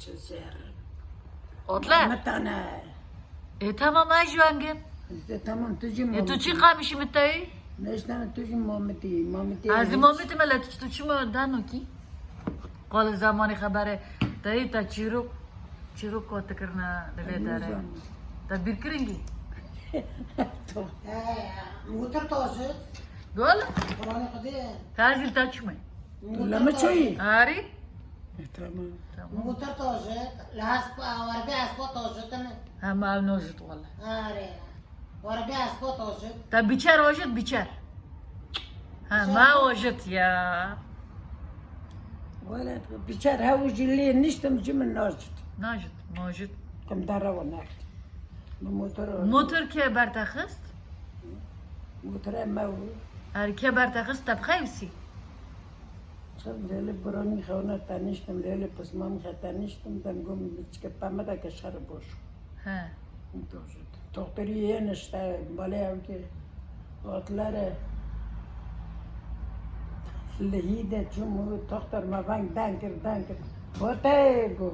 چه زهر Otlar. متانه Tamam ajvangim. tamam tuji Tu mamiti çi qamışı mıtayı? neşteme tuji mamiti Az mamit mala tu çi mı dano ki? Qol zamani xabare tayi ta çiruk ko takarna devetare. Ta bir kringi. موتر تازه Gol. قرآن خدا Fazil taçmı. لما چایی Ari. tamam موتر تازه لحسب وربي اسبا تازه تنه Ha mavnojut valla. آره وربي اسبا تازه Ta biçer ojut biçer. Ha ma ojut ya. ولا بيشار هاوجي اللي نشتم جمن ناجد Najut, mojut. كم دارا وناكت موتر Motor ke bertaxist? موتر ما Ari ke bertaxist tab xaysi. صار ليلة براني خونا تانيشتم ليلة بس ما مختانيشتم دنقوم بتشكب بامدا كشهر بوش Ha. توجد تقدري ينشتا بالي اوكي وطلارة اللي هي ده جمهور تختار ما بانك دانكر بوتايجو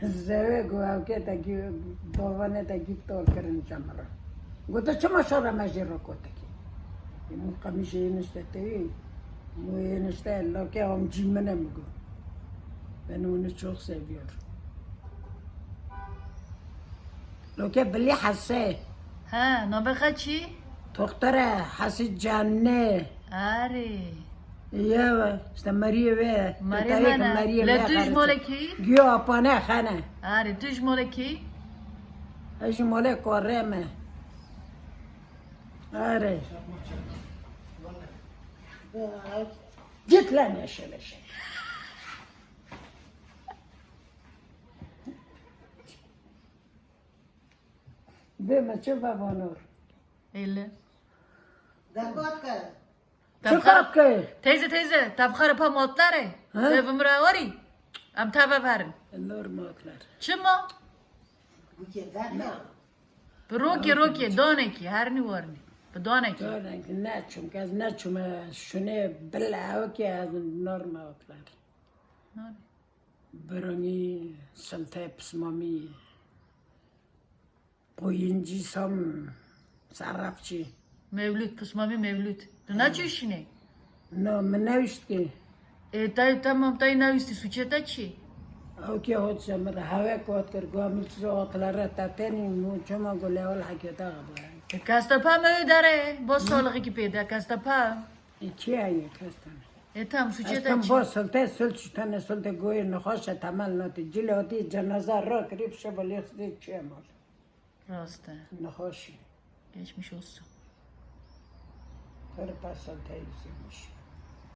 زوجو اوكي تاكي بوانه تاكي تول كرن جمرة قلت شو شورا ما جرى كوتاكي مو قميش ينشتا تي مو ينشتا لو كي هم جيمنا مگو بنو çok seviyor لو كي بلي حساه Ha, no bexaçi? دكتورة حسي جانة Ari. يا استمري بيه Maria mana? La tuj moleki? جيو أبانا خانة Ari, tuj moleki? ايش مولك قرمة أري جيت لنا شلش بما تشوفها بنور Elle. دقات كده شو كابك Teyze, tabxarı pa motlare. Ha? Devimra ori. Am tabe verin. النور ماكلر Çimo? بكده Roki, doneki, her ni varni. Bu doneki. دارن ناتشم كاز ناتشم شنو بلع اوكي هذا النور ماكلر بروني سلطة بسمامي oyuncu sam sarrafçı. Mevlüt, pusmami mevlüt. Tu ne çüşüne? No, منوشتي Tamam, tay ne üstü suçeta çi? اوكي هوت شمر هوا كوتر قامل صوت لرتا تاني مو شما قول لي ولا حكي تغبى Kastapa mı ödere? Boz sağlığı ki peyda, kastapa. چی آیه کستن Tam suçeta استم çi. با سلطه سلط شتن سلطه گوی نخواش تمل ناتی جلوتی جنازه را قریب شبالیخ دید چی مال Rasta. نخواشی Geçmiş olsun. پر پس سلطه ایزیمش